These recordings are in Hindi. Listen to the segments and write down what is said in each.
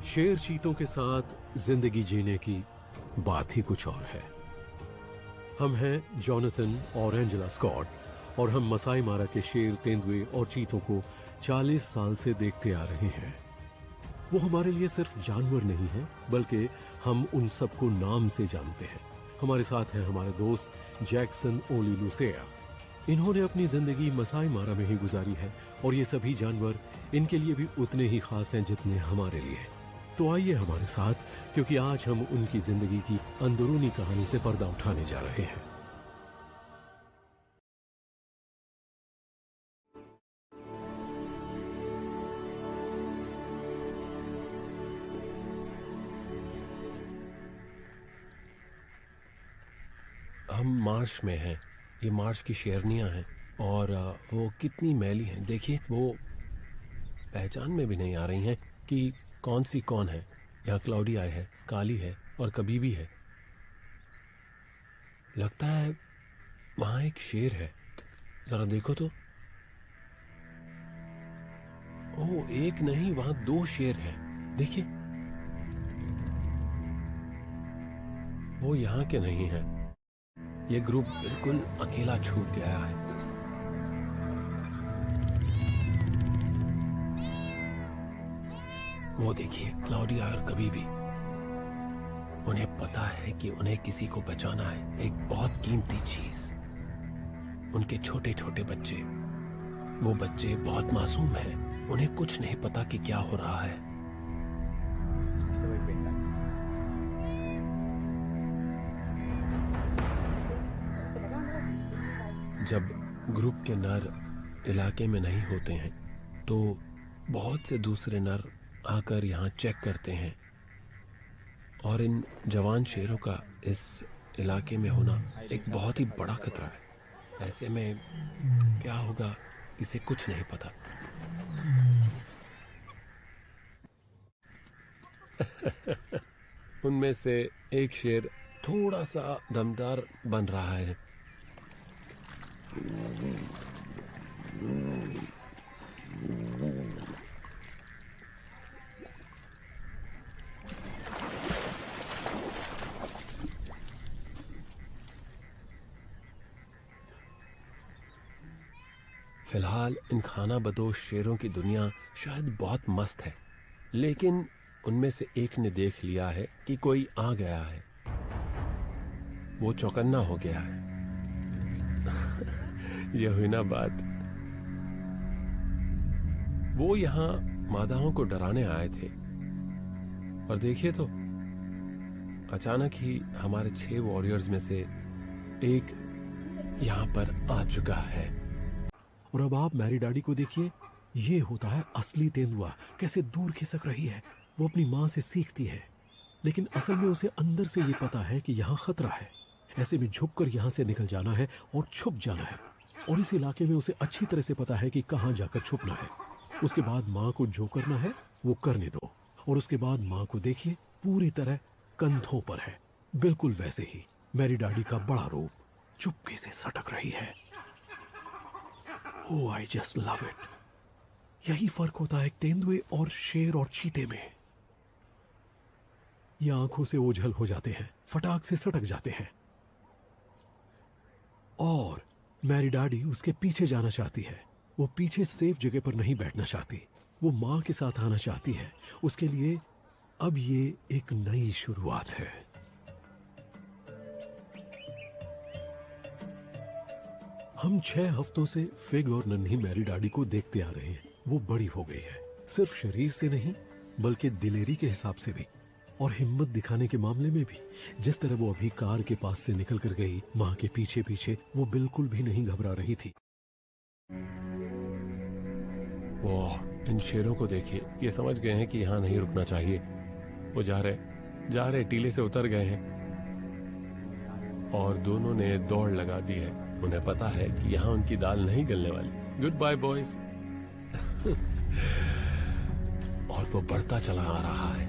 शेर चीतों के साथ जिंदगी जीने की बात ही कुछ और है। हम हैं जॉनथन और एंजेला स्कॉट और हम मसाई मारा के शेर, तेंदुए और चीतों को 40 साल से देखते आ रहे हैं। वो हमारे लिए सिर्फ जानवर नहीं है, बल्कि हम उन सबको नाम से जानते हैं। हमारे साथ हैं हमारे दोस्त जैक्सन ओलीलुसेया। इन्होंने अपनी जिंदगी मसाई मारा में ही गुजारी है और ये सभी जानवर इनके लिए भी उतने ही खास हैं जितने हमारे लिए। तो आइए हमारे साथ, क्योंकि आज हम उनकी जिंदगी की अंदरूनी कहानी से पर्दा उठाने जा रहे हैं। हम मार्श में हैं। ये मार्श की शेरनियां हैं और वो कितनी मैली हैं। देखिए, वो पहचान में भी नहीं आ रही हैं कि कौन सी कौन है। यहाँ क्लाउडी आई है, काली है और कभी भी है। लगता है वहां एक शेर है, जरा देखो तो। ओह, एक नहीं, वहां 2 शेर हैं। देखिए, वो यहाँ के नहीं हैं। ये ग्रुप बिल्कुल अकेला छूट गया है। वो देखिए, क्लाउडिया और कभी भी। उन्हें पता है कि उन्हें किसी को बचाना है, एक बहुत कीमती चीज। उनके छोटे छोटे बच्चे, वो बच्चे बहुत मासूम हैं। उन्हें कुछ नहीं पता कि क्या हो रहा है। जब ग्रुप के नर इलाके में नहीं होते हैं तो बहुत से दूसरे नर आकर यहाँ चेक करते हैं और इन जवान शेरों का इस इलाके में होना एक बहुत ही बड़ा खतरा है। ऐसे में क्या होगा इसे कुछ नहीं पता। उनमें से एक शेर थोड़ा सा दमदार बन रहा है। फिलहाल इन खाना बदोश शेरों की दुनिया शायद बहुत मस्त है, लेकिन उनमें से एक ने देख लिया है कि कोई आ गया है। वो चौकन्ना हो गया है। यह हुई ना बात। वो यहाँ मादाओं को डराने आए थे और देखिए तो अचानक ही हमारे 6 वॉरियर्स में से एक यहाँ पर आ चुका है। और अब आप मैरी डैडी को देखिए, ये होता है असली तेंदुआ। कैसे दूर खिसक रही है। वो अपनी माँ से सीखती है, लेकिन असल में उसे अंदर से ये पता है कि यहाँ खतरा है। ऐसे में झुककर यहाँ से निकल जाना है और छुप जाना है। और इस इलाके में उसे अच्छी तरह से पता है कि कहाँ जाकर छुपना है। उसके बाद माँ को जो करना है वो करने दो। और उसके बाद माँ को देखिए, पूरी तरह कंधों पर है, बिल्कुल वैसे ही मैरी डैडी का बड़ा रूप चुपके से सटक रही है। Oh, I just love it. यही फर्क होता है तेंदुए और शेर और चीते में। ये आंखों से ओझल हो जाते हैं, फटाक से सटक जाते हैं। और मैरी डैडी उसके पीछे जाना चाहती है। वो पीछे सेफ जगह पर नहीं बैठना चाहती। वो माँ के साथ आना चाहती है। उसके लिए अब ये एक नई शुरुआत है। हम 6 हफ्तों से फिग और नन्ही मैरी डैडी को देखते आ रहे हैं। वो बड़ी हो गई है, सिर्फ शरीर से नहीं बल्कि दिलेरी के हिसाब से भी और हिम्मत दिखाने के मामले में भी। जिस तरह वो अभी कार के पास से निकल कर गई, माँ के पीछे पीछे, वो बिल्कुल भी नहीं घबरा रही थी। वाह, इन शेरों को देखिए, ये समझ गए हैं कि यहाँ नहीं रुकना चाहिए। वो जा रहे टीले से उतर गए हैं और दोनों ने दौड़ लगा दी है। उन्हें पता है कि यहाँ उनकी दाल नहीं गलने वाली। Goodbye boys. और वो बढ़ता चला आ रहा है।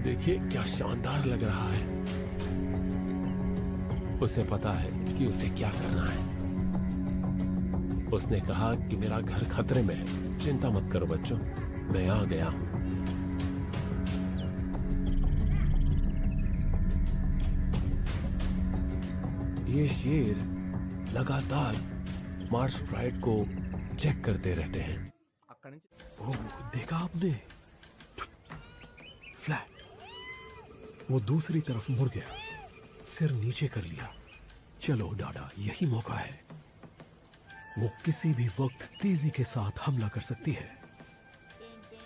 देखिए क्या शानदार लग रहा है। उसे पता है कि उसे क्या करना है। उसने कहा कि मेरा घर खतरे में है, चिंता मत करो बच्चों, मैं आ गया हूं। ये शेर लगातार मार्स प्राइड को चेक करते रहते हैं। అక్కడి నుంచి ओह, देखा आपने? फ्लैट। वो दूसरी तरफ मुड़ गया, सिर नीचे कर लिया। चलो डाडा, यही मौका है। वो किसी भी वक्त तेजी के साथ हमला कर सकती है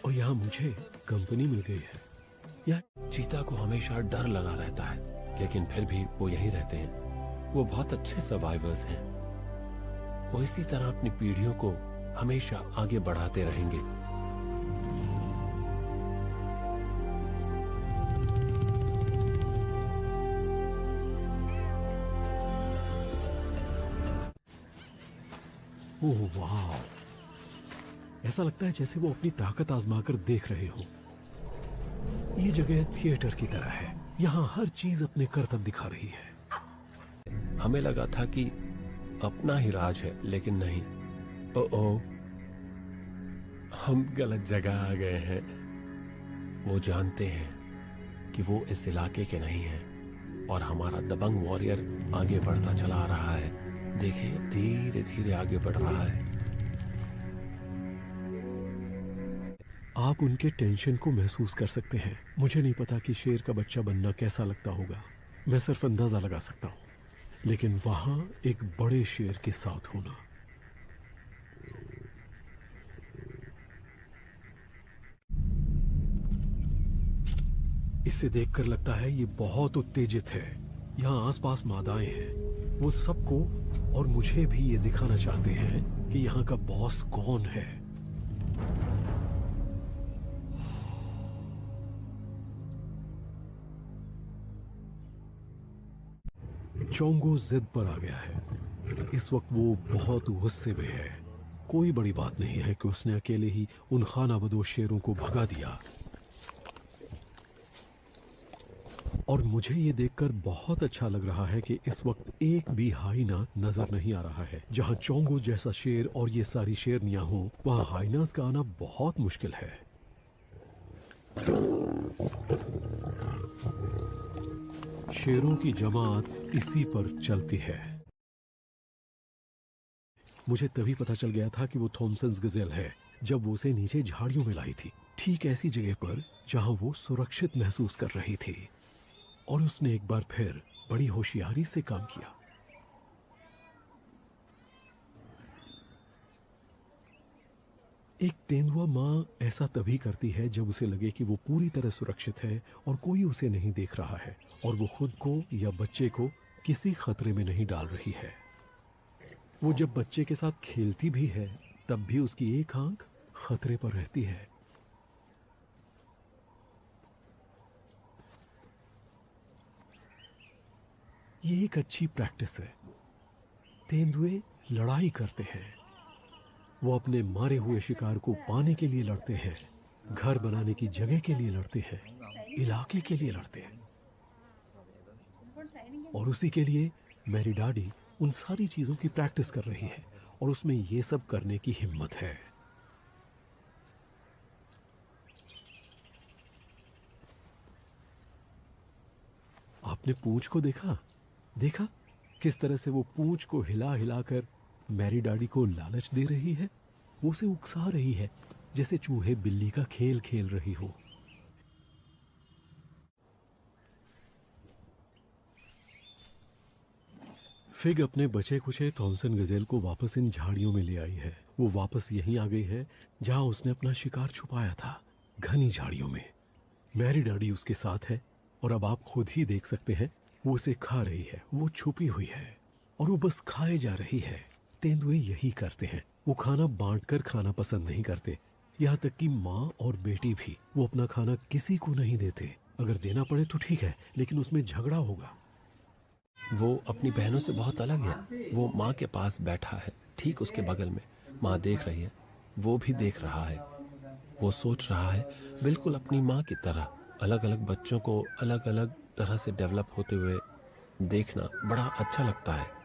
और यहाँ मुझे कंपनी मिल गई है। यह चीता को हमेशा डर लगा रहता है, लेकिन फिर भी वो यहीं रहते हैं। वो बहुत अच्छे सर्वाइवर्स हैं। वो इसी तरह अपनी पीढ़ियों को हमेशा आगे बढ़ाते रहेंगे। ओह वाह, ऐसा लगता है जैसे वो अपनी ताकत आजमाकर देख रहे हो। ये जगह थिएटर की तरह है, यहाँ हर चीज अपने करतब दिखा रही है। हमें लगा था कि अपना ही राज है, लेकिन नहीं। ओ, हम गलत जगह आ गए हैं। वो जानते हैं कि वो इस इलाके के नहीं हैं और हमारा दबंग वॉरियर आगे बढ़ता चला आ रहा है। देखिए, धीरे धीरे आगे बढ़ रहा है। आप उनके टेंशन को महसूस कर सकते हैं। मुझे नहीं पता कि शेर का बच्चा बनना कैसा लगता होगा, मैं सिर्फ अंदाजा लगा सकता हूँ। लेकिन वहां एक बड़े शेर के साथ होना, इसे देखकर लगता है ये बहुत उत्तेजित है। यहाँ आसपास मादाएं हैं। वो सबको और मुझे भी ये दिखाना चाहते हैं कि यहाँ का बॉस कौन है। चोंगो जिद पर आ गया है। इस वक्त वो बहुत गुस्से में है। कोई बड़ी बात नहीं है कि उसने अकेले ही उन खानाबदोश शेरों को भगा दिया। और मुझे ये देखकर बहुत अच्छा लग रहा है कि इस वक्त एक भी हाइना नजर नहीं आ रहा है। जहां चोंगो जैसा शेर और ये सारी शेरनियां हों, वहां हाइनास का आना बहुत मुश्किल है। शेरों की जमात इसी पर चलती है। मुझे तभी पता चल गया था कि वो थॉमसन्स गजेल है जब वो उसे नीचे झाड़ियों में लाई थी, ठीक ऐसी जगह पर जहां वो सुरक्षित महसूस कर रही थी। और उसने एक बार फिर बड़ी होशियारी से काम किया। एक तेंदुआ माँ ऐसा तभी करती है जब उसे लगे कि वो पूरी तरह सुरक्षित है और कोई उसे नहीं देख रहा है और वो खुद को या बच्चे को किसी खतरे में नहीं डाल रही है। वो जब बच्चे के साथ खेलती भी है तब भी उसकी एक आंख खतरे पर रहती है। ये एक अच्छी प्रैक्टिस है। तेंदुए लड़ाई करते हैं। वो अपने मारे हुए शिकार को पाने के लिए लड़ते हैं, घर बनाने की जगह के लिए लड़ते हैं, इलाके के लिए लड़ते हैं। और उसी के लिए मेरी डैडी उन सारी चीजों की प्रैक्टिस कर रही है और उसमें ये सब करने की हिम्मत है। आपने पूंछ को देखा किस तरह से वो पूंछ को हिला हिलाकर मैरी डैडी को लालच दे रही है। वो उसे उकसा रही है जैसे चूहे बिल्ली का खेल खेल रही हो। फिग अपने बचे खुचे थॉमसन गजेल को वापस इन झाड़ियों में ले आई है। वो वापस यहीं आ गई है जहां उसने अपना शिकार छुपाया था, घनी झाड़ियों में। मैरी डैडी उसके साथ है और अब आप खुद ही देख सकते हैं वो उसे खा रही है। वो छुपी हुई है और वो बस खाए जा रही है। तेंदुए यही करते हैं, वो खाना बांटकर खाना पसंद नहीं करते। यहाँ तक कि माँ और बेटी भी। वो अपना खाना किसी को नहीं देते। अगर देना पड़े तो ठीक है, लेकिन उसमें झगड़ा होगा। वो अपनी बहनों से बहुत अलग है। वो माँ के पास बैठा है, ठीक उसके बगल में। माँ देख रही है, वो भी देख रहा है। वो सोच रहा है बिल्कुल अपनी माँ की तरह। अलग अलग बच्चों को अलग अलग तरह से डेवलप होते हुए देखना बड़ा अच्छा लगता है।